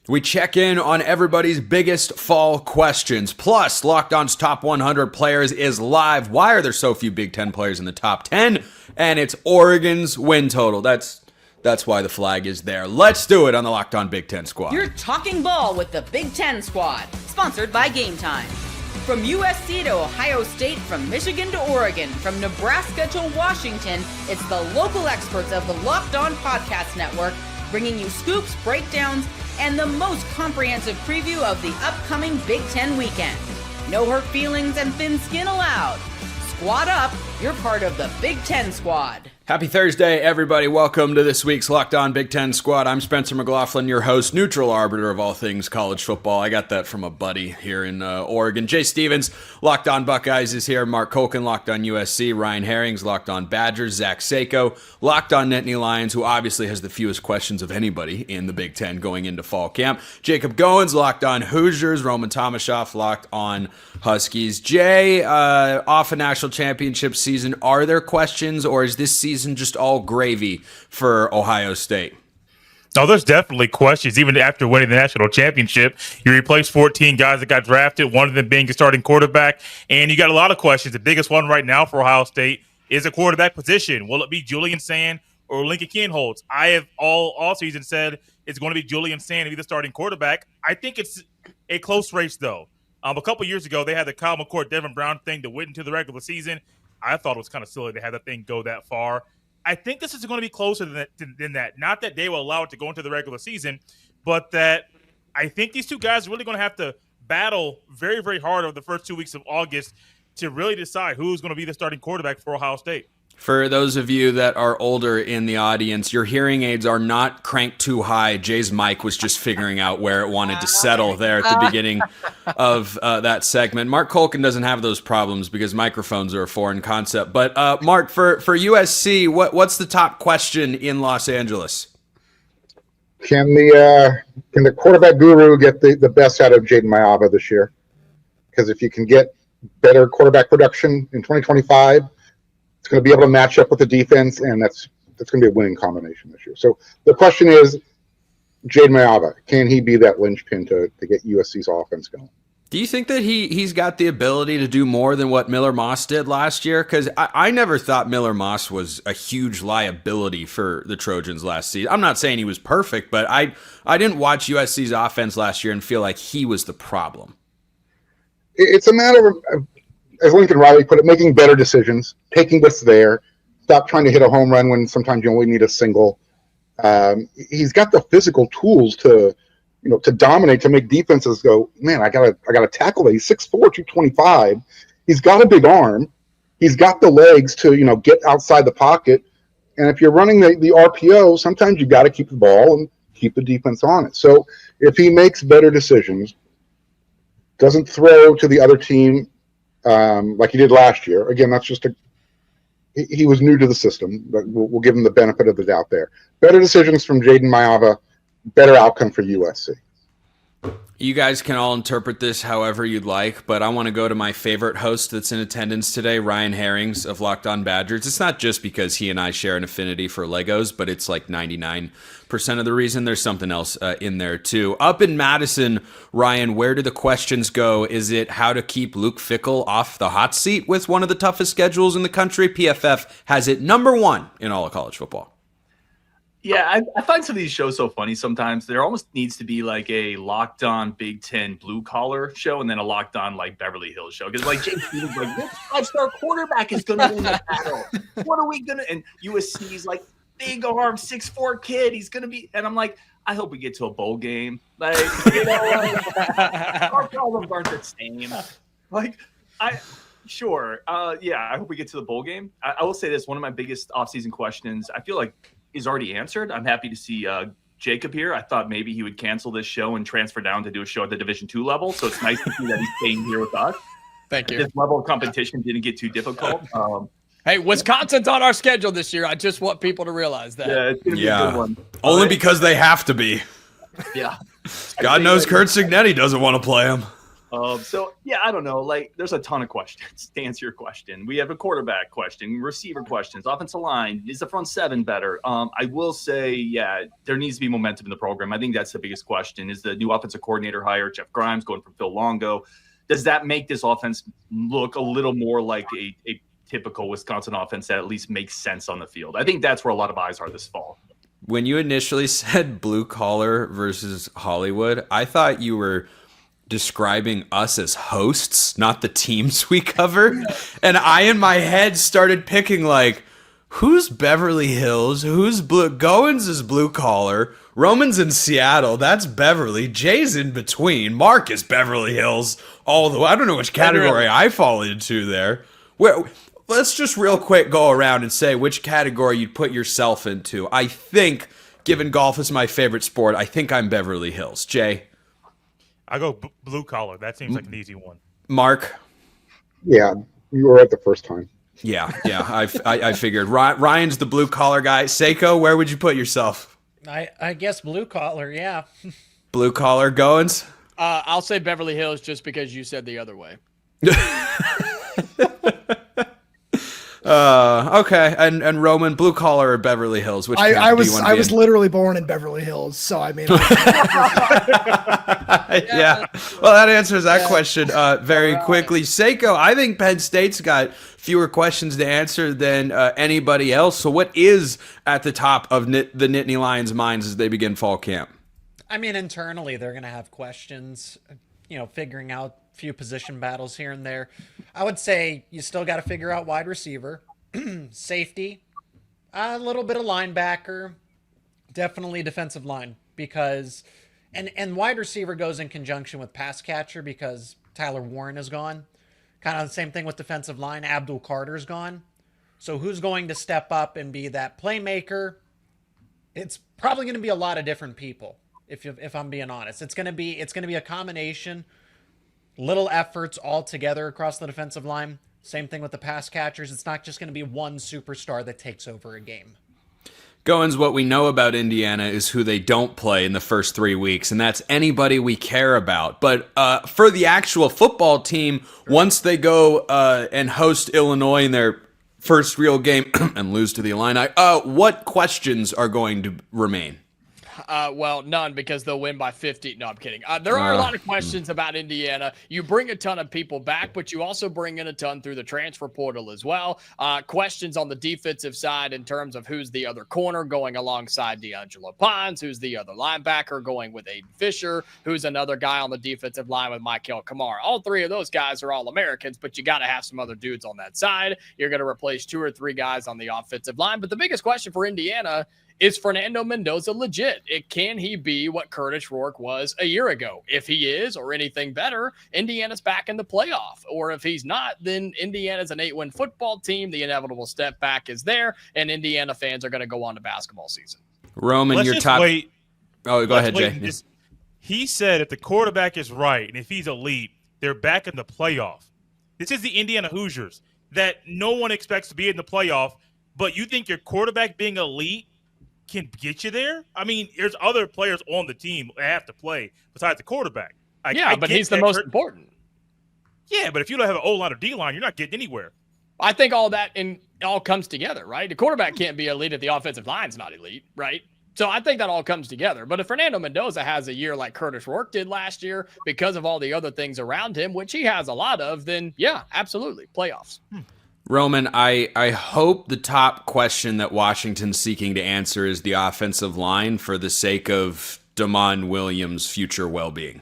We check in on everybody's biggest fall questions. Plus, Locked On's Top 100 Players is live. Why are there so few Big Ten players in the top 10? And it's Oregon's win total. That's why the flag is there. Let's do it on the Locked On Big Ten Squad. You're talking ball with the Big Ten Squad, sponsored by Game Time. From USC to Ohio State, from Michigan to Oregon, from Nebraska to Washington, it's the local experts of the Locked On Podcast Network bringing you scoops, breakdowns, and the most comprehensive preview of the upcoming Big Ten weekend. No hurt feelings and thin skin allowed. Squad up, you're part of the Big Ten Squad. Happy Thursday, everybody. Welcome to this week's Locked On Big Ten Squad. I'm Spencer McLaughlin, your host, neutral arbiter of all things college football. I got that from a buddy here in Oregon. Jay Stevens, Locked On Buckeyes is here. Mark Colkin, Locked On USC. Ryan Herrings, Locked On Badgers. Zach Sako, Locked On Nittany Lions, who obviously has the fewest questions of anybody in the Big Ten going into fall camp. Jacob Goins, Locked On Hoosiers. Roman Tomashoff, Locked On Huskies. Jay, off a national championship season, are there questions, or is this season just all gravy for Ohio State? No, there's definitely questions. Even after winning the national championship, you replaced 14 guys that got drafted, one of them being a starting quarterback, and you got a lot of questions. The biggest one right now for Ohio State is a quarterback position. Will it be Julian Sand or Lincoln Kienholz? I have all season said it's going to be Julian Sand to be the starting quarterback. I think it's a close race, though. A couple years ago, they had the Kyle McCord, Devin Brown thing that went into the regular season. I thought it was kind of silly to have that thing go that far. I think this is going to be closer than that. Not that they will allow it to go into the regular season, but that I think these two guys are really going to have to battle very, very hard over the first 2 weeks of August to really decide who's going to be the starting quarterback for Ohio State. For those of you that are older in the audience, your hearing aids are not cranked too high. Jay's mic was just figuring out where it wanted to settle there at the beginning of that segment. Mark Colkin doesn't have those problems because microphones are a foreign concept. But Mark, for USC, what's the top question in Los Angeles? Can the quarterback guru get the best out of Jaden Maiava this year? Because if you can get better quarterback production in 2025, it's going to be able to match up with the defense, and that's going to be a winning combination this year. So the question is, Jaden Maiava, can he be that linchpin to get USC's offense going? Do you think that he's got the ability to do more than what Miller Moss did last year? Because I never thought Miller Moss was a huge liability for the Trojans last season. I'm not saying he was perfect, but I didn't watch USC's offense last year and feel like he was the problem. It's a matter of, as Lincoln Riley put it, making better decisions, taking what's there, stop trying to hit a home run when sometimes you only need a single. He's got the physical tools to dominate, to make defenses go, man, I gotta tackle that. He's 6'4", 225. He's got a big arm. He's got the legs to, get outside the pocket. And if you're running the RPO, sometimes you got to keep the ball and keep the defense on it. So if he makes better decisions, doesn't throw to the other team like he did last year. Again, that's just he was new to the system, but we'll give him the benefit of the doubt there. Better decisions from Jaden Maiava, better outcome for USC. You guys can all interpret this however you'd like, but I want to go to my favorite host that's in attendance today, Ryan Herrings of Locked On Badgers. It's not just because he and I share an affinity for Legos, but it's like 99% of the reason. There's something else in there too. Up in Madison, Ryan, where do the questions go? Is it how to keep Luke Fickell off the hot seat with one of the toughest schedules in the country? PFF has it number one in all of college football. Yeah, I find some of these shows so funny sometimes. There almost needs to be like a Locked On Big Ten blue collar show and then a Locked On like Beverly Hills show. Because like Jake Stevens like, which five-star quarterback is going to win the battle? What are we going to – and USC's like big arm, 6'4" kid. He's going to be – and I'm like, I hope we get to a bowl game. Like, our problems aren't the same. Like, sure. I hope we get to the bowl game. I will say this, one of my biggest offseason questions, I feel like – is already answered. I'm happy to see Jacob here. I thought maybe he would cancel this show and transfer down to do a show at the Division II level. So it's nice to see that he's staying here with us. Thank you. This level of competition didn't get too difficult. Hey, Wisconsin's on our schedule this year. I just want people to realize that. Yeah, it's going to be a good one. Only because they have to be. Yeah. God knows Kurt Cignetti doesn't want to play him. So yeah, I don't know. Like, there's a ton of questions to answer your question. We have a quarterback question, receiver questions, offensive line. Is the front seven better? I will say, yeah, there needs to be momentum in the program. I think that's the biggest question. Is the new offensive coordinator hire, Jeff Grimes, going from Phil Longo? Does that make this offense look a little more like a typical Wisconsin offense that at least makes sense on the field? I think that's where a lot of eyes are this fall. When you initially said blue collar versus Hollywood, I thought you were describing us as hosts, not the teams we cover. And I, in my head, started picking like, who's Beverly Hills? Who's blue? Goins is blue collar. Roman's in Seattle. That's Beverly. Jay's in between. Mark is Beverly Hills. Although I don't know which category I fall into there. Let's just real quick go around and say which category you'd put yourself into. I think, given golf is my favorite sport, I think I'm Beverly Hills. Jay? I go blue collar. That seems like an easy one. Mark? Yeah, you were right the first time. Yeah. I figured. Ryan's the blue collar guy. Seiko, where would you put yourself? I guess blue collar, yeah. Blue collar. Goins? I'll say Beverly Hills just because you said the other way. Okay. And Roman, blue collar or Beverly Hills? Which I was literally born in Beverly Hills, so I mean. Yeah. Well, that answers that question very quickly. Seiko, I think Penn State's got fewer questions to answer than anybody else. So what is at the top of the Nittany Lions' minds as they begin fall camp? I mean, internally, they're going to have questions, figuring out a few position battles here and there. I would say you still got to figure out wide receiver, safety, a little bit of linebacker, definitely defensive line, because and wide receiver goes in conjunction with pass catcher because Tyler Warren is gone. Kind of the same thing with defensive line. Abdul Carter's gone. So who's going to step up and be that playmaker? It's probably going to be a lot of different people. If I'm being honest, it's going to be a combination, little efforts all together across the defensive line. Same thing with the pass catchers. It's not just going to be one superstar that takes over a game. Goins, what we know about Indiana is who they don't play in the first 3 weeks, and that's anybody we care about. But for the actual football team, once they go and host Illinois in their first real game and lose to the Illini, what questions are going to remain? Well, none, because they'll win by 50. No, I'm kidding. There are a lot of questions about Indiana. You bring a ton of people back, but you also bring in a ton through the transfer portal as well. Questions on the defensive side in terms of who's the other corner going alongside D'Angelo Pons, who's the other linebacker going with Aiden Fisher, who's another guy on the defensive line with Michael Kamara. All three of those guys are All-Americans, but you got to have some other dudes on that side. You're going to replace 2 or 3 guys on the offensive line. But the biggest question for Indiana is Fernando Mendoza legit? Can he be what Curtis Rourke was a year ago? If he is, or anything better, Indiana's back in the playoff. Or if he's not, then Indiana's an 8-win football team. The inevitable step back is there, and Indiana fans are going to go on to basketball season. Roman, your top. Wait. Oh, go ahead, Jay. He said if the quarterback is right and if he's elite, they're back in the playoff. This is the Indiana Hoosiers that no one expects to be in the playoff, but you think your quarterback being elite can get you there? I mean, there's other players on the team that have to play besides the quarterback. But he's the most important. Yeah, but if you don't have an O-line or D-line, you're not getting anywhere. I think all that all comes together, right? The quarterback can't be elite if the offensive line's not elite, right? So I think that all comes together. But if Fernando Mendoza has a year like Curtis Rourke did last year because of all the other things around him, which he has a lot of, then yeah, absolutely, playoffs. Roman, I hope the top question that Washington's seeking to answer is the offensive line for the sake of Damon Williams' future well-being.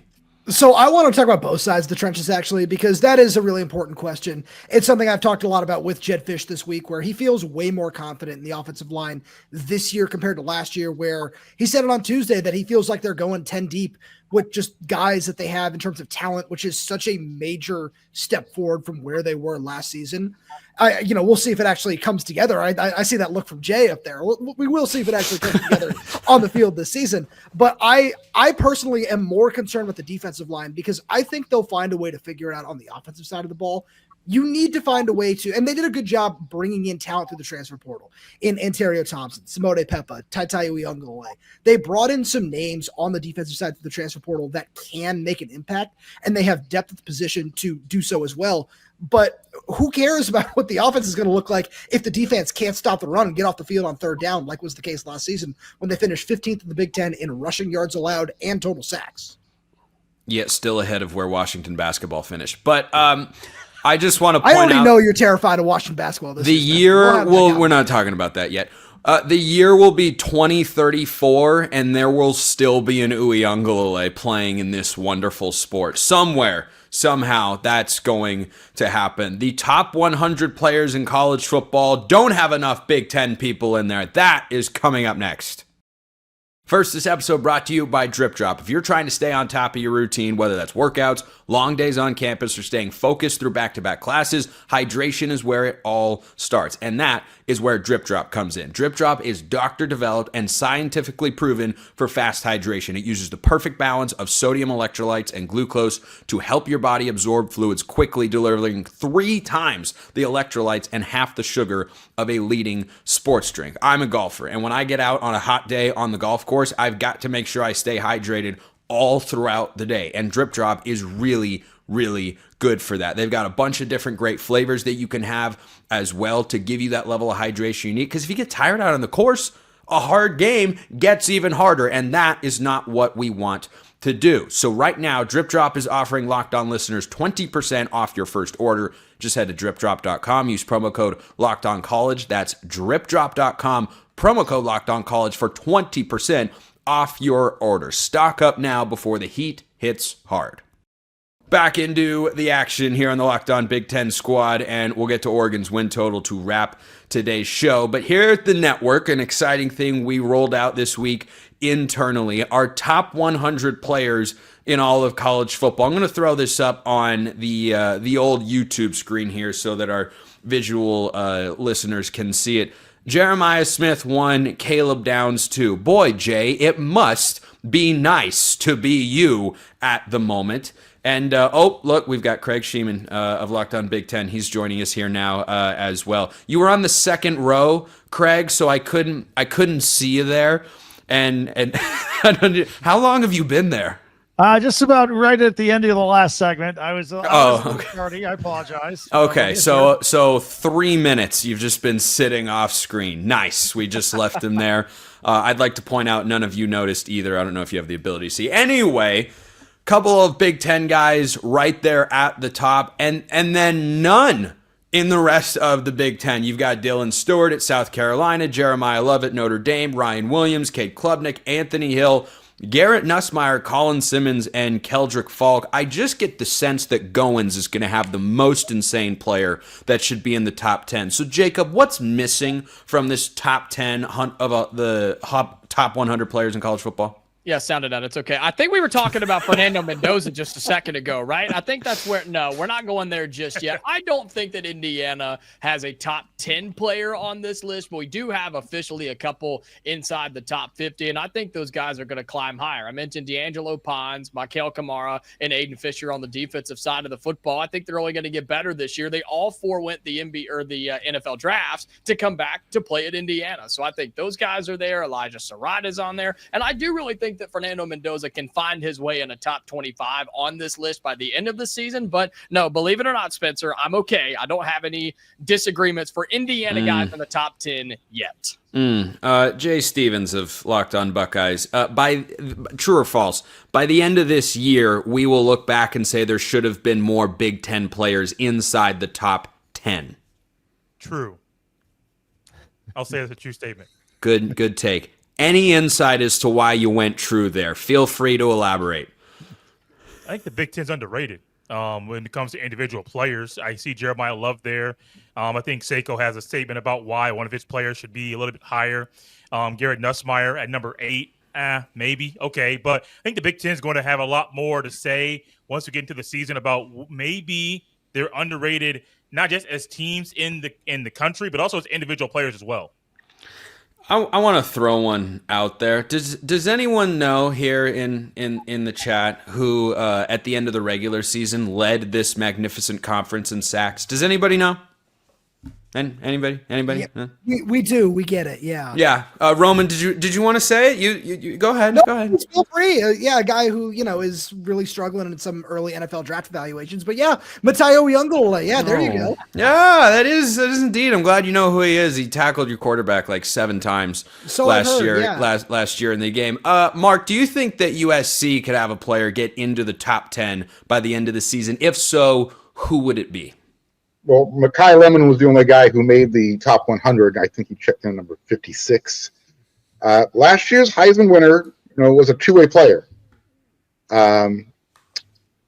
So I want to talk about both sides of the trenches, actually, because that is a really important question. It's something I've talked a lot about with Jed Fish this week, where he feels way more confident in the offensive line this year compared to last year, where he said it on Tuesday that he feels like they're going 10 deep with just guys that they have in terms of talent, which is such a major step forward from where they were last season. We'll see if it actually comes together. I see that look from Jay up there. We will see if it actually comes together on the field this season. But I personally am more concerned with the defensive line because I think they'll find a way to figure it out on the offensive side of the ball. You need to find a way to, and they did a good job bringing in talent through the transfer portal in Ontario Thompson, Simone Pepa, Taitai Uyunglele. They brought in some names on the defensive side through the transfer portal that can make an impact, and they have depth at the position to do so as well. But who cares about what the offense is going to look like if the defense can't stop the run and get off the field on third down, like was the case last season when they finished 15th in the Big Ten in rushing yards allowed and total sacks? Yet still ahead of where Washington basketball finished. But I just want to point out. I already know you're terrified of Washington basketball this year. Well, we're not talking about that yet. The year will be 2034, and there will still be an Uyunglele playing in this wonderful sport. Somewhere, somehow, that's going to happen. The top 100 players in college football don't have enough Big Ten people in there. That is coming up next. First, this episode brought to you by Drip Drop. If you're trying to stay on top of your routine, whether that's workouts, long days on campus, or staying focused through back-to-back classes, hydration is where it all starts. And that is where Drip Drop comes in. Drip Drop is doctor-developed and scientifically proven for fast hydration. It uses the perfect balance of sodium electrolytes and glucose to help your body absorb fluids quickly, delivering 3 times the electrolytes and half the sugar of a leading sports drink. I'm a golfer, and when I get out on a hot day on the golf course, I've got to make sure I stay hydrated all throughout the day. And Drip Drop is really, really good for that. They've got a bunch of different great flavors that you can have as well to give you that level of hydration you need. Because if you get tired out on the course, a hard game gets even harder. And that is not what we want to do. So right now, Drip Drop is offering Locked On listeners 20% off your first order. Just head to dripdrop.com. Use promo code LockedOnCollege. That's dripdrop.com. Promo code LockedOnCollege for 20% off your order. Stock up now before the heat hits hard. Back into the action here on the Locked On Big Ten squad, and we'll get to Oregon's win total to wrap today's show. But here at the network, an exciting thing we rolled out this week internally, our top 100 players in all of college football. I'm going to throw this up on the old YouTube screen here so that our visual listeners can see it. Jeremiah Smith 1, Caleb Downs 2. Boy, Jay, it must be nice to be you at the moment. And, look, we've got Craig Sheeman of Locked On Big Ten. He's joining us here now as well. You were on the second row, Craig, so I couldn't see you there. And how long have you been there? Just about right at the end of the last segment. I was okay. Party. I apologize. Okay, so 3 minutes you've just been sitting off screen. Nice. We just left him there. I'd like to point out none of you noticed either. I don't know if you have the ability to see. Anyway, couple of Big Ten guys right there at the top, and then none in the rest of the Big Ten. You've got Dylan Stewart at South Carolina, Jeremiah Love at Notre Dame, Ryan Williams, Cade Klubnik, Anthony Hill, Garrett Nussmeier, Colin Simmons, and Keldrick Falk. I just get the sense that Goins is going to have the most insane player that should be in the top 10. So, Jacob, what's missing from this top 10 of the top 100 players in college football? Yeah, sounded out. It's okay. I think we were talking about Fernando Mendoza just a second ago, right? I think that's where – no, we're not going there just yet. I don't think that Indiana has a top 10 player on this list, but we do have officially a couple inside the top 50, and I think those guys are going to climb higher. I mentioned D'Angelo Pons, Michael Kamara, and Aiden Fisher on the defensive side of the football. I think they're only going to get better this year. They all 4 went the NFL drafts to come back to play at Indiana. So I think those guys are there. Elijah Surratt is on there, and I do really think that Fernando Mendoza can find his way in a top 25 on this list by the end of the season. But no, believe it or not, Spencer, I'm okay. I don't have any disagreements for Indiana guys in the top 10 yet. Jay Stevens of Locked On Buckeyes. By true or false, by the end of this year, we will look back and say there should have been more Big Ten players inside the top 10. True. I'll say that's a true statement. Good take. Any insight as to why you went true there? Feel free to elaborate. I think the Big Ten's underrated when it comes to individual players. I see Jeremiah Love there. I think Seiko has a statement about why one of his players should be a little bit higher. Garrett Nussmeier at number 8. Maybe. Okay. But I think the Big Ten is going to have a lot more to say once we get into the season about maybe they're underrated, not just as teams in the country, but also as individual players as well. I want to throw one out there. Does anyone know here in the chat who at the end of the regular season led this magnificent conference in sacks? Does anybody know? Anybody? Yeah, Huh? we do. We get it. Yeah. Yeah. Roman, did you want to say it? You go ahead. No, Go ahead. feel free. Yeah, a guy who is really struggling in some early NFL draft evaluations. But yeah, Matayo Youngalola. Yeah, there you go. Yeah, that is indeed. I'm glad you know who he is. He tackled your quarterback like 7 times last year. Yeah. Last year in the game. Mark, do you think that USC could have a player get into the top 10 by the end of the season? If so, who would it be? Well, Mekhi Lemon was the only guy who made the top 100. I think he checked in number 56. Last year's Heisman winner, was a two-way player. Mekhi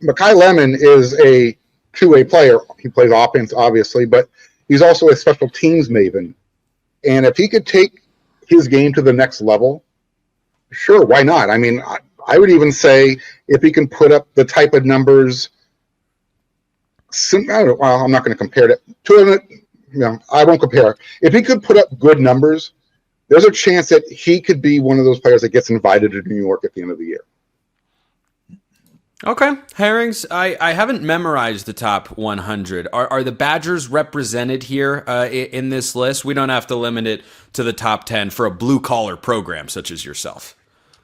Lemon is a two-way player. He plays offense, obviously, but he's also a special teams maven. And if he could take his game to the next level, sure, why not? I mean, I would even say if he can put up the type of numbers. I'm not going to compare it to him. I won't compare. If he could put up good numbers, there's a chance that he could be one of those players that gets invited to New York at the end of the year. Okay, Herrings, I haven't memorized the top 100. Are the Badgers represented here in this list? We don't have to limit it to the top 10 for a blue-collar program such as yourself.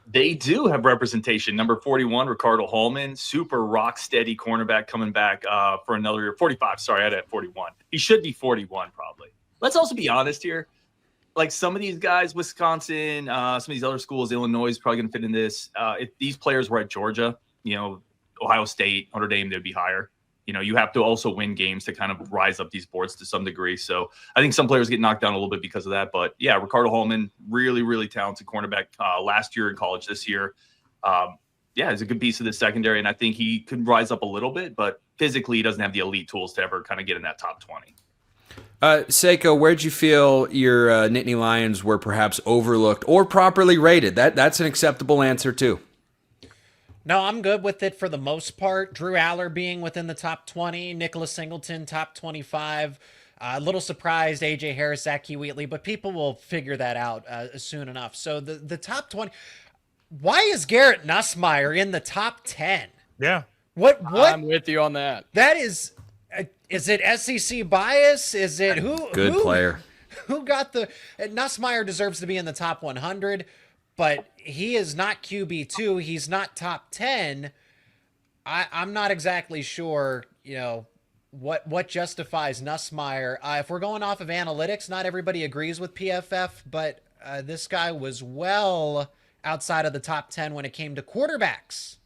They do have representation. Number 41, Ricardo Hallman, super rock steady cornerback coming back for another year. 45, sorry, I had 41. He should be 41 probably. Let's also be honest here. Like some of these guys, Wisconsin, some of these other schools, Illinois is probably going to fit in this. If these players were at Georgia, Ohio State, Notre Dame, they'd be higher. You have to also win games to kind of rise up these boards to some degree. So I think some players get knocked down a little bit because of that. But yeah, Ricardo Hallman, really, really talented cornerback last year in college, this year. He's a good piece of the secondary. And I think he could rise up a little bit, but physically he doesn't have the elite tools to ever kind of get in that top 20. Seiko, where'd you feel your Nittany Lions were perhaps overlooked or properly rated? That's an acceptable answer too. No, I'm good with it for the most part. Drew Aller being within the top 20, Nicholas Singleton top 25. A little surprised, A.J. Harris, Zach Wheatley, but people will figure that out soon enough. So the top 20. Why is Garrett Nussmeier in the top 10? Yeah. What? I'm with you on that. That is it SEC bias? Is it who? Good player. Who got the Nussmeier deserves to be in the top 100. But he is not QB2. He's not top 10. I'm not exactly sure, what justifies Nussmeier. If we're going off of analytics, not everybody agrees with PFF, but this guy was well outside of the top 10 when it came to quarterbacks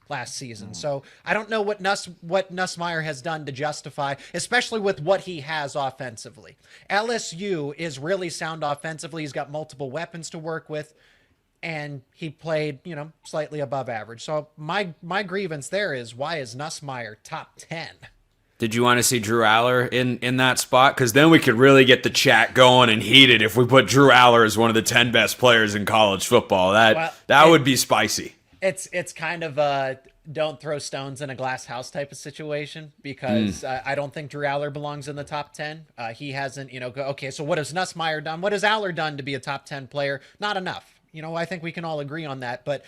last season. So I don't know what Nussmeier has done to justify, especially with what he has offensively. LSU is really sound offensively. He's got multiple weapons to work with, and he played, slightly above average. So my grievance there is, why is Nussmeier top 10? Did you want to see Drew Aller in that spot? Because then we could really get the chat going and heated if we put Drew Aller as one of the 10 best players in college football. That would be spicy. It's kind of a don't throw stones in a glass house type of situation, because I don't think Drew Aller belongs in the top 10. He hasn't, okay, so what has Nussmeier done? What has Aller done to be a top 10 player? Not enough. I think we can all agree on that. But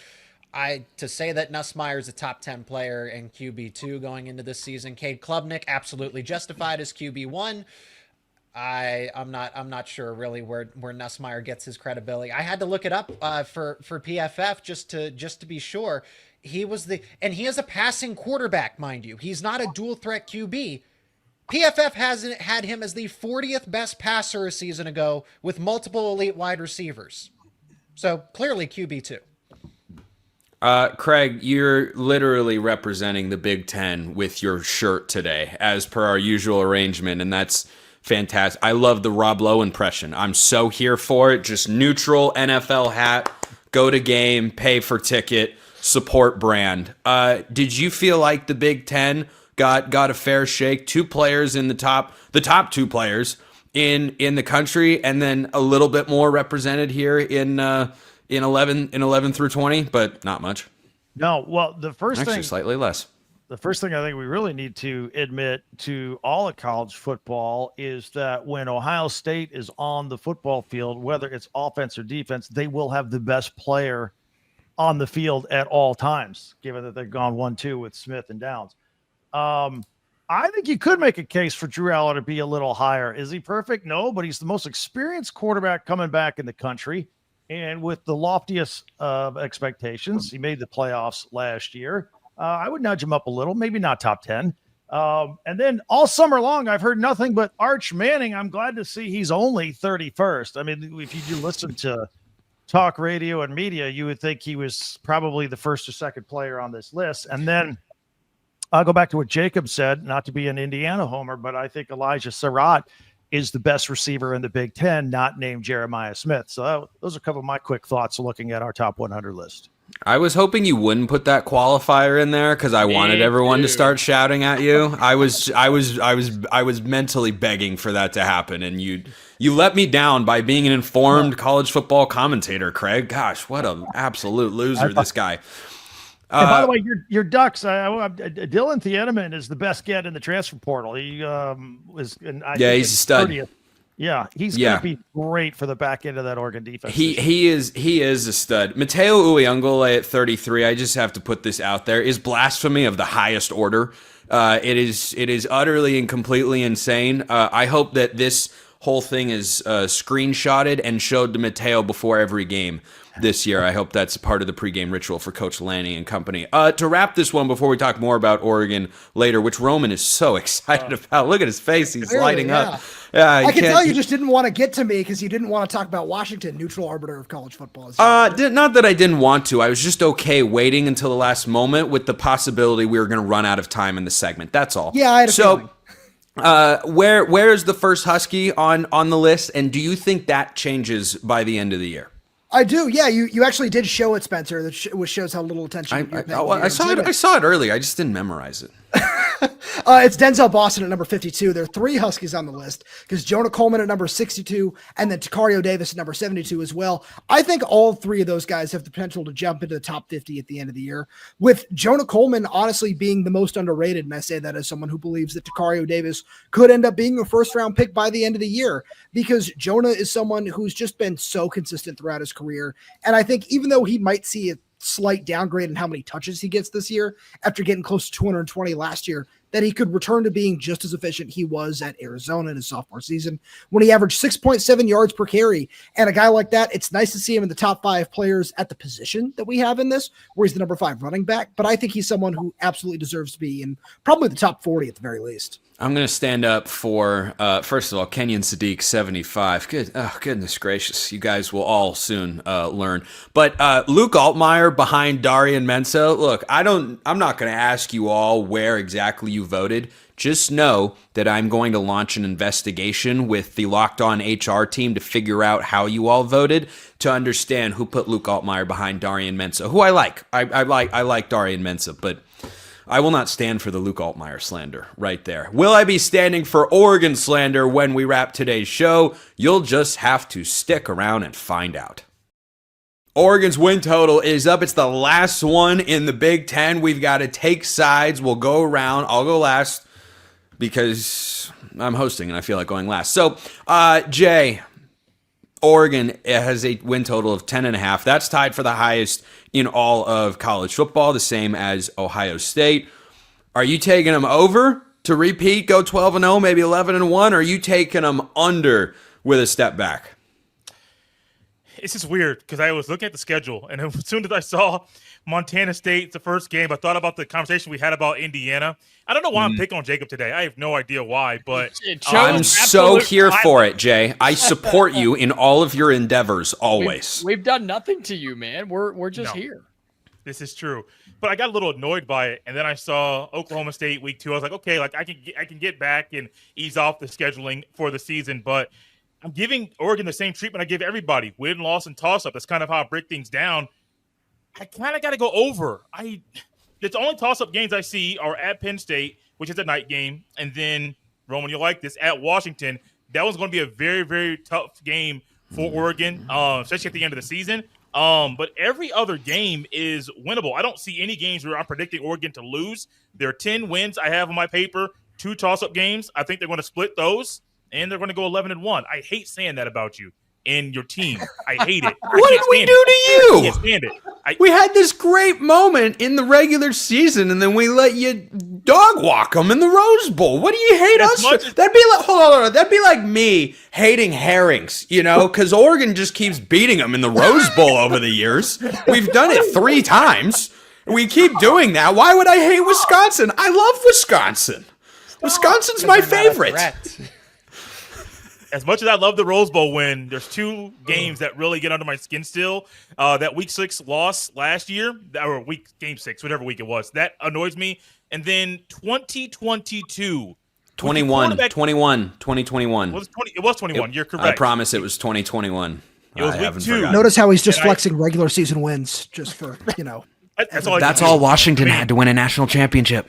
to say that Nussmeier is a top 10 player and QB2 going into this season, Cade Klubnik absolutely justified as QB1. I'm not sure really where Nussmeier gets his credibility. I had to look it up for PFF just to be sure. He is a passing quarterback, mind you. He's not a dual threat QB. PFF hasn't had him as the 40th best passer a season ago with multiple elite wide receivers. So clearly QB2. Craig, you're literally representing the Big Ten with your shirt today, as per our usual arrangement, and that's fantastic. I love the Rob Lowe impression. I'm so here for it. Just neutral NFL hat, go to game, pay for ticket, support brand. Did you feel like the Big Ten got a fair shake? Two players in the top two players in the country, and then a little bit more represented here in 11 through 20, but not much. No, well, Actually, slightly less. the first thing I think we really need to admit to all of college football is that when Ohio State is on the football field, whether it's offense or defense, they will have the best player on the field at all times, given that they've gone 1-2 with Smith and Downs. I think you could make a case for Drew Aller to be a little higher. Is he perfect? No, but he's the most experienced quarterback coming back in the country. And with the loftiest of expectations, he made the playoffs last year. I would nudge him up a little, maybe not top 10. And then all summer long, I've heard nothing but Arch Manning. I'm glad to see he's only 31st. I mean, if you do listen to talk radio and media, you would think he was probably the first or second player on this list. And then I'll go back to what Jacob said, not to be an Indiana homer, but I think Elijah Surratt is the best receiver in the Big Ten, not named Jeremiah Smith. So those are a couple of my quick thoughts looking at our top 100 list. I was hoping you wouldn't put that qualifier in there because I wanted everyone to start shouting at you. I was mentally begging for that to happen, and you let me down by being an informed college football commentator, Craig. Gosh, what an absolute loser this guy. And by the way, your Ducks, Dylan Thieneman is the best get in the transfer portal. He was, he's a stud. 30th. Yeah, he's going to be great for the back end of that Oregon defense. He is a stud. Mateo Uyunglele at 33, I just have to put this out there, is blasphemy of the highest order. It is utterly and completely insane. I hope that this whole thing is screenshotted and showed to Mateo before every game this year. I hope that's part of the pregame ritual for Coach Lanning and company. To wrap this one before we talk more about Oregon later, which Roman is so excited about. Look at his face. He's lighting up. Yeah, I can tell you just didn't want to get to me because you didn't want to talk about Washington, neutral arbiter of college football. Not that I didn't want to. I was just okay waiting until the last moment with the possibility we were going to run out of time in the segment. That's all. Yeah, I had a feeling. Where is the first Husky on the list, and do you think that changes by the end of the year? I do. Yeah, you actually did show it, Spencer, which shows how little attention I saw it earlier. I just didn't memorize it. It's Denzel Boston at number 52. There are 3 Huskies on the list because Jonah Coleman at number 62 and then Takario Davis at number 72 as well. I think all 3 of those guys have the potential to jump into the top 50 at the end of the year, with Jonah Coleman honestly being the most underrated. And I say that as someone who believes that Takario Davis could end up being a first-round pick by the end of the year, because Jonah is someone who's just been so consistent throughout his career. And I think even though he might see a slight downgrade in how many touches he gets this year after getting close to 220 last year, that he could return to being just as efficient he was at Arizona in his sophomore season when he averaged 6.7 yards per carry. And a guy like that, it's nice to see him in the top 5 players at the position that we have in this, where he's the number 5 running back. But I think he's someone who absolutely deserves to be in probably the top 40 at the very least. I'm going to stand up for, first of all, Kenyon Sadiq, 75. Goodness gracious. You guys will all soon learn. But Luke Altmaier behind Darian Mensah. Look, I'm not going to ask you all where exactly you voted. Just know that I'm going to launch an investigation with the Locked On HR team to figure out how you all voted, to understand who put Luke Altmaier behind Darian Mensah, who I like. I like Darian Mensah, but I will not stand for the Luke Altmaier slander right there. Will I be standing for Oregon slander when we wrap today's show? You'll just have to stick around and find out. Oregon's win total is up. It's the last one in the Big Ten. We've got to take sides. We'll go around. I'll go last because I'm hosting and I feel like going last. So, Jay, Oregon has a win total of 10.5. That's tied for the highest in all of college football, the same as Ohio State. Are you taking them over to repeat, go 12-0, maybe 11-1? Or are you taking them under with a step back? It's just weird because I was looking at the schedule, and as soon as I saw Montana State, the first game, I thought about the conversation we had about Indiana. I don't know why I'm picking on Jacob today. I have no idea why, but I'm so here for it, Jay. I support you in all of your endeavors, always. We've done nothing to you, man. We're just here. This is true. But I got a little annoyed by it, and then I saw Oklahoma State week 2. I was like, okay, like I can get back and ease off the scheduling for the season, but I'm giving Oregon the same treatment I give everybody. Win, loss, and toss-up. That's kind of how I break things down. I kind of got to go over. The only toss-up games I see are at Penn State, which is a night game, and then, Roman, you'll like this, at Washington. That was going to be a very, very tough game for Oregon, especially at the end of the season. But every other game is winnable. I don't see any games where I'm predicting Oregon to lose. There are 10 wins I have on my paper, 2 toss-up games. I think they're going to split those, and they're going to go 11-1. I hate saying that about you and your team. I hate it. What did we do to you? I can't stand it. We had this great moment in the regular season, and then we let you dog walk them in the Rose Bowl. What do you hate us for? That'd be like, hold on, that'd be like me hating herrings, because Oregon just keeps beating them in the Rose Bowl over the years. We've done it 3 times. We keep doing that. Why would I hate Wisconsin? I love Wisconsin. Wisconsin's my favorite. As much as I love the Rose Bowl win, there's 2 games that really get under my skin still. That Week 6 loss last year, or Game 6, whatever week it was, that annoys me. And then 2022. 2021. It was 21. You're correct. I promise it was 2021. It was Week 2. Notice how he's just flexing regular season wins, just for, That's all Washington had to win a national championship.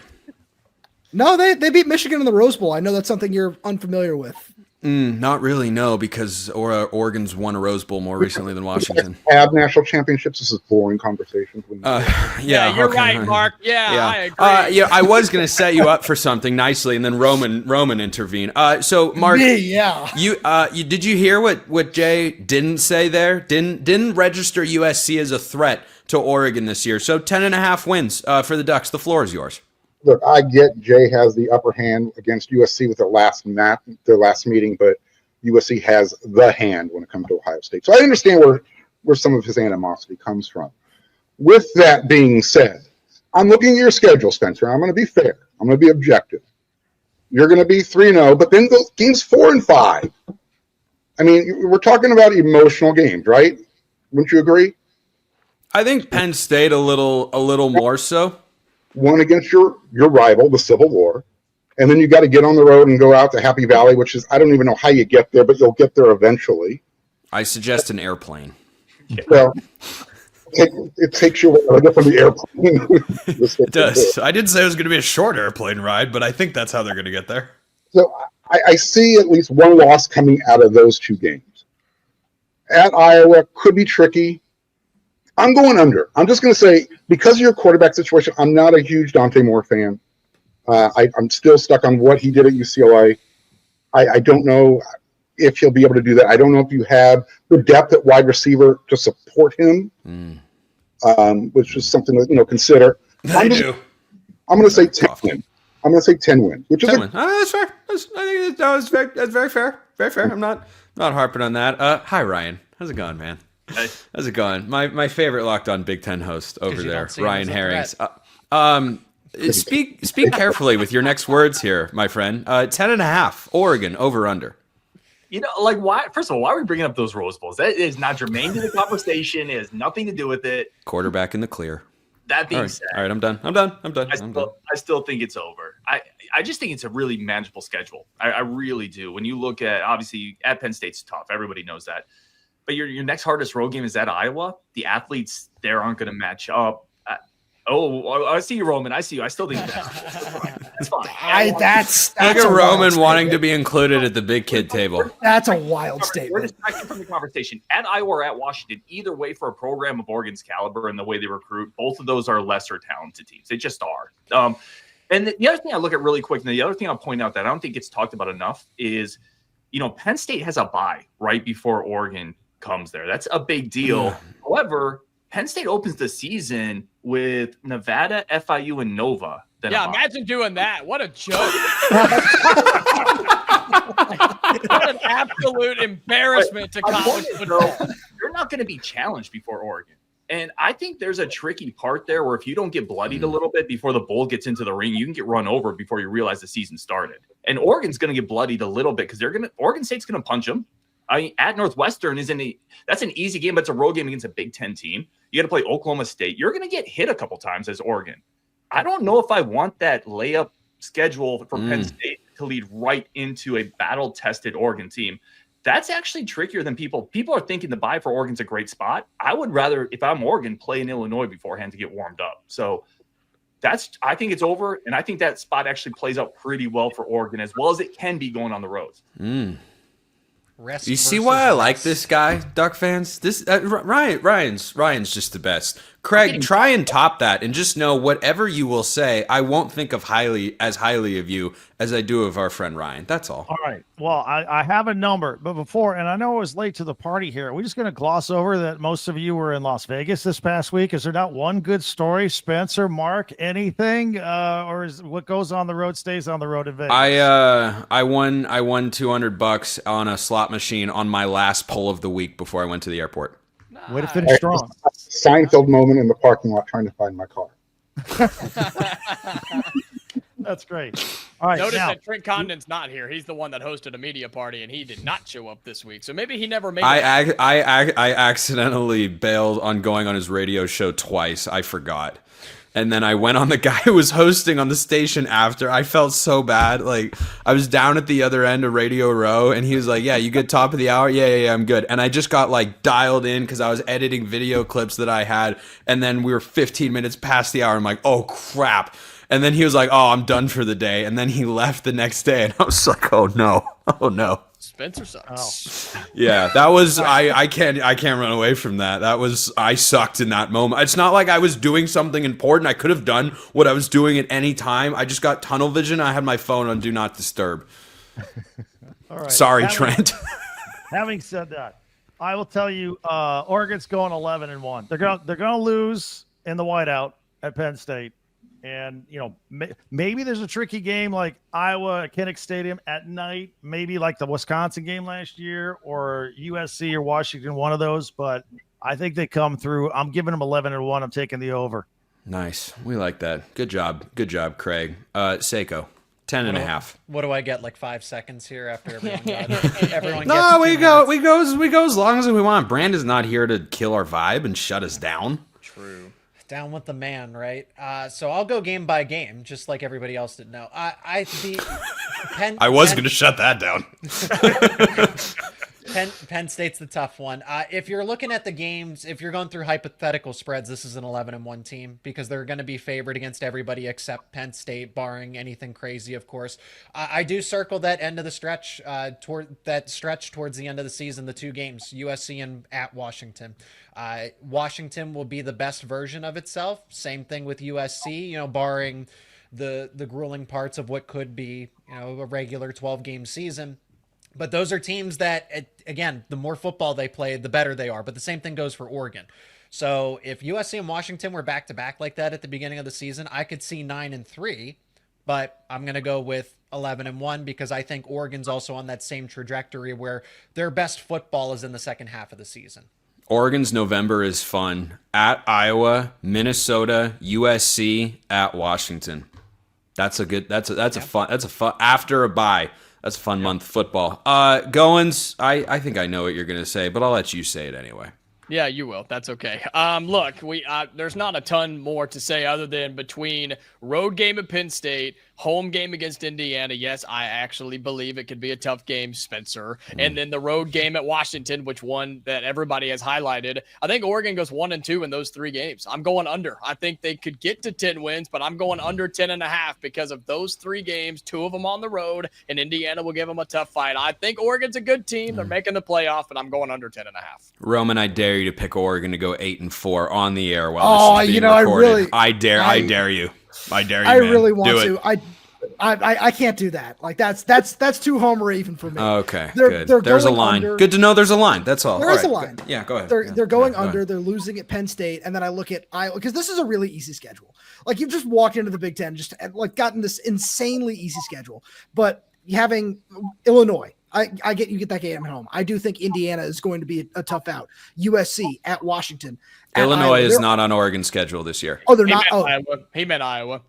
No, they beat Michigan in the Rose Bowl. I know that's something you're unfamiliar with. Not really, no, because Oregon's won a Rose Bowl more recently than Washington. Have national championships. This is boring conversation. Yeah, you're right, Mark. Yeah, I agree. I was going to set you up for something nicely, and then Roman intervened. So, Mark, you did you hear what Jay didn't say there? Didn't register USC as a threat to Oregon this year. So 10.5 wins for the Ducks. The floor is yours. Look, I get Jay has the upper hand against USC with their last meeting, but USC has the hand when it comes to Ohio State. So I understand where some of his animosity comes from. With that being said, I'm looking at your schedule, Spencer. I'm going to be fair. I'm going to be objective. You're going to be 3-0, but then those games 4 and 5. I mean, we're talking about emotional games, right? Wouldn't you agree? I think Penn State a little more so. One against your rival, the Civil War, and then you got to get on the road and go out to Happy Valley, which is, I don't even know how you get there, but you'll get there eventually. I suggest an airplane. Well, it takes you a while to get from the airplane. It does. I didn't say it was going to be a short airplane ride, but I think that's how they're going to get there. So I see at least one loss coming out of those 2 games. At Iowa, could be tricky. I'm going under. I'm just going to say, because of your quarterback situation, I'm not a huge Dante Moore fan. I'm still stuck on what he did at UCLA. I don't know if he'll be able to do that. I don't know if you have the depth at wide receiver to support him, which is something to consider. I'm going to say 10 wins. I'm going to say 10 wins, which is that's fair. I think that's very fair. Very fair. I'm not harping on that. Hi, Ryan. How's it going, man? How's it going? My favorite Locked On Big Ten host over there, Ryan Herrings. Speak carefully with your next words here, my friend. 10.5, Oregon, over under. Why? First of all, why are we bringing up those Rose Bowls? That is not germane to the conversation. It has nothing to do with it. Quarterback in the clear. That being said, all right, I'm done. I still think it's over. I just think it's a really manageable schedule. I really do. When you look at, obviously, at Penn State's tough. Everybody knows that. But your next hardest road game is at Iowa. The athletes there aren't going to match up. I see you, Roman. I see you. I still think that's fine. That's look at Roman wanting to be included at the big kid table. That's a wild statement. We're distracted from the conversation. At Iowa or at Washington, either way, for a program of Oregon's caliber and the way they recruit, both of those are lesser talented teams. They just are. And the other thing I look at really quick, and the other thing I'll point out that I don't think gets talked about enough is, Penn State has a bye right before Oregon comes there. That's a big deal. However, Penn State opens the season with Nevada, FIU, and Nova. Imagine doing that. What a joke. What an absolute embarrassment to college football. You're not going to be challenged before Oregon. And I think there's a tricky part there where if you don't get bloodied a little bit before the bull gets into the ring, you can get run over before you realize the season started. And Oregon's going to get bloodied a little bit because Oregon State's going to punch them. At Northwestern that's an easy game, but it's a road game against a Big Ten team. You got to play Oklahoma State. You're going to get hit a couple times as Oregon. I don't know if I want that layup schedule for Penn State to lead right into a battle-tested Oregon team. That's actually trickier than people are thinking. The bye for Oregon's a great spot. I would rather, if I'm Oregon, play in Illinois beforehand to get warmed up. So I think it's over, and I think that spot actually plays out pretty well for Oregon as well as it can be going on the roads. Rest You see versus why I like rest. this guy, Duck fans? This Ryan's just the best. Craig, try and top that, and just know whatever you will say, I won't think of as highly of you as I do of our friend Ryan. That's all. All right. Well, I have a number, but before, and I know I was late to the party here. Are we just going to gloss over that most of you were in Las Vegas this past week? Is there not one good story, Spencer, Mark, anything, or is what goes on the road stays on the road in Vegas? I won $200 on a slot machine on my last pull of the week before I went to the airport. Way to finish strong. Seinfeld moment in the parking lot trying to find my car. That's great. All right. Notice now, that Trent Condon's not here. He's the one that hosted a media party, and he did not show up this week. So maybe he never made it. I accidentally bailed on going on his radio show twice. I forgot. And then I went on the guy who was hosting on the station after. I felt so bad. Like, I was down at the other end of Radio Row, and he was like, yeah, you good top of the hour? Yeah, I'm good. And I just got, like, dialed in because I was editing video clips that I had. And then we were 15 minutes past the hour. I'm like, oh, crap. And then he was like, oh, I'm done for the day. And then he left the next day. And I was like, oh, no. Oh, no. Spencer sucks. Yeah, that was I can't run away from that. I sucked in that moment. It's not like I was doing something important. I could have done what I was doing at any time. I just got tunnel vision. I had my phone on do not disturb. all right. Sorry, Trent. Having said that, I will tell you, Oregon's going 11-1. They're gonna lose in the whiteout at Penn State. And, maybe there's a tricky game like Iowa at Kinnick Stadium at night, maybe like the Wisconsin game last year or USC or Washington, one of those. But I think they come through. I'm giving them 11-1. I'm taking the over. Nice. We like that. Good job, Craig. Seiko, 10.5. What do I get? Like 5 seconds here after everyone got everyone No, gets we 2 go minutes? as long as we want. Brandon's not here to kill our vibe and shut us down. True. Down with the man, right? So I'll go game by game, just like everybody else did. No, I was going to shut that down. Penn State's the tough one. If you're looking at the games, if you're going through hypothetical spreads, this is an 11-1 team because they're going to be favored against everybody except Penn State, barring anything crazy, of course. I do circle that end of the stretch, towards the end of the season, the 2 games, USC and at Washington. Washington will be the best version of itself. Same thing with USC, barring the grueling parts of what could be, a regular 12-game season. But those are teams that, again, the more football they play, the better they are. But the same thing goes for Oregon. So if USC and Washington were back-to-back like that at the beginning of the season, I could see 9-3. But I'm going to go with 11-1 because I think Oregon's also on that same trajectory where their best football is in the second half of the season. Oregon's November is fun. At Iowa, Minnesota, USC, at Washington. That's a fun after a bye. That's a fun month of football. Goins, I think I know what you're going to say, but I'll let you say it anyway. Yeah, you will. That's okay. Look, there's not a ton more to say other than between road game at Penn State, home game against Indiana. Yes, I actually believe it could be a tough game, Spencer. And then the road game at Washington, which one that everybody has highlighted. I think Oregon goes 1-2 in those 3 games. I'm going under. I think they could get to 10 wins, but I'm going under 10.5 because of those 3 games, 2 of them on the road, and Indiana will give them a tough fight. I think Oregon's a good team. They're making the playoff, and I'm going under 10.5. Roman, I dare you to pick Oregon to go 8-4 on the air while this is being recorded. I dare you. I dare you. I man. really want Do to. it. I can't do that. Like that's too homer even for me. Okay, good. There's a line. Under. Good to know there's a line. That's all. There is a line. Yeah, go ahead. They're going under. They're losing at Penn State, and then I look at Iowa because this is a really easy schedule. Like you've just walked into the Big Ten, just like gotten this insanely easy schedule. But having Illinois, I get you get that game at home. I do think Indiana is going to be a tough out. USC at Washington. Illinois is not on Oregon's schedule this year. Oh, they're not. Oh, He meant Iowa.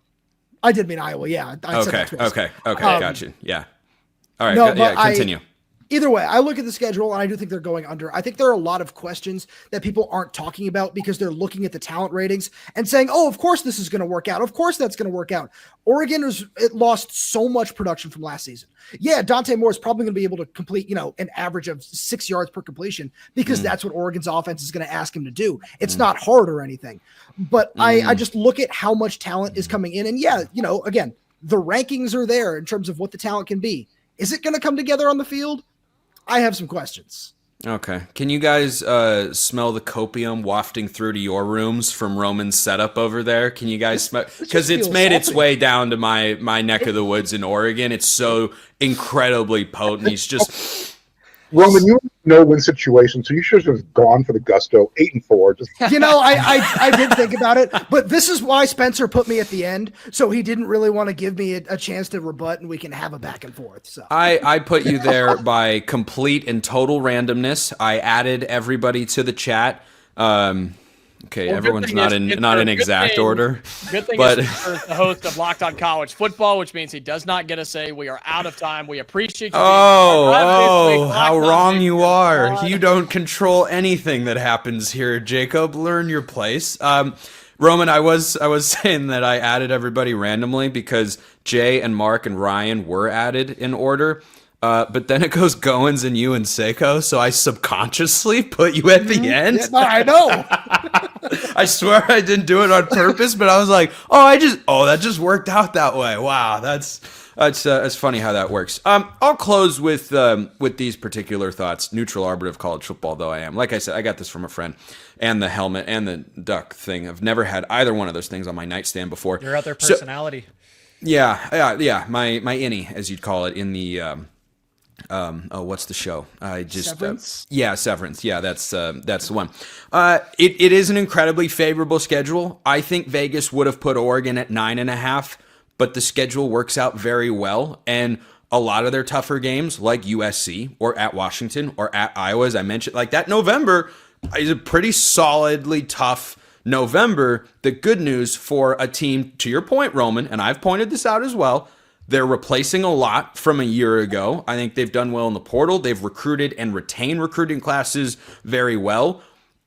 I did mean Iowa. Yeah. Okay. Gotcha. Yeah. All right. Continue. Either way, I look at the schedule and I do think they're going under. I think there are a lot of questions that people aren't talking about because they're looking at the talent ratings and saying, oh, of course this is going to work out. Of course that's going to work out. Oregon lost so much production from last season. Yeah, Dante Moore is probably going to be able to complete, an average of 6 yards per completion because that's what Oregon's offense is going to ask him to do. It's not hard or anything. But I just look at how much talent is coming in. And yeah, again, the rankings are there in terms of what the talent can be. Is it going to come together on the field? I have some questions. Okay. Can you guys smell the copium wafting through to your rooms from Roman's setup over there? Can you guys smell? Because it's made its way down to my neck of the woods in Oregon. It's so incredibly potent. He's just... Roman, you know win situation, so you should have just gone for the gusto. 8-4. Just I did think about it, but this is why Spencer put me at the end, so he didn't really want to give me a chance to rebut, and we can have a back and forth. So I put you there by complete and total randomness. I added everybody to the chat. Okay, well, everyone's not in exact order. Good thing but is the host of Locked On College Football, which means he does not get a say. We are out of time. We appreciate you. How wrong you are. You don't control anything that happens here, Jacob. Learn your place. Roman, I was saying that I added everybody randomly because Jay and Mark and Ryan were added in order. But then it goes Goins and you and Seiko, so I subconsciously put you at the end. Yeah, no, I know. I swear I didn't do it on purpose, but I was like, that just worked out that way. Wow, that's funny how that works. I'll close with these particular thoughts. Neutral arbiter of college football, though I am. Like I said, I got this from a friend, and the helmet and the duck thing. I've never had either one of those things on my nightstand before. Your other personality. So, yeah. My innie, as you'd call it, in the what's the show? Severance? Severance. Yeah, that's the one. It is an incredibly favorable schedule. I think Vegas would have put Oregon at 9.5, but the schedule works out very well. And a lot of their tougher games, like USC or at Washington or at Iowa, as I mentioned, like that November is a pretty solidly tough November. The good news for a team, to your point, Roman, and I've pointed this out as well, they're replacing a lot from a year ago. I think they've done well in the portal. They've recruited and retained recruiting classes very well.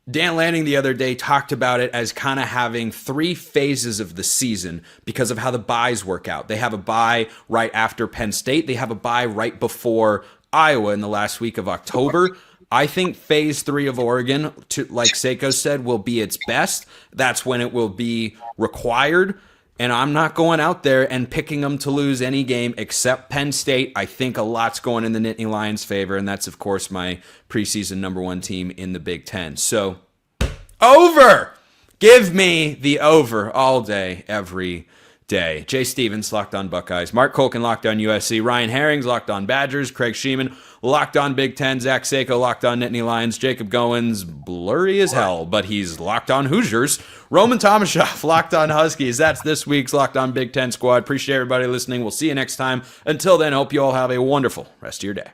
Dan Lanning the other day talked about it as kind of having 3 phases of the season because of how the byes work out. They have a bye right after Penn State. They have a bye right before Iowa in the last week of October. I think phase 3 of Oregon, like Seiko said, will be its best. That's when it will be required. And I'm not going out there and picking them to lose any game except Penn State. I think a lot's going in the Nittany Lions' favor, and that's, of course, my preseason #1 team in the Big Ten. So, over! Give me the over all day, every day. Jay Stevens, Locked On Buckeyes. Mark Colkin, Locked On USC. Ryan Herrings, Locked On Badgers. Craig Sheeman, Locked On Big Ten. Zach Seiko, Locked On Nittany Lions. Jacob Goins, blurry as hell, but he's Locked On Hoosiers. Roman Tomashoff, Locked On Huskies. That's this week's Locked On Big Ten squad. Appreciate everybody listening. We'll see you next time. Until then, hope you all have a wonderful rest of your day.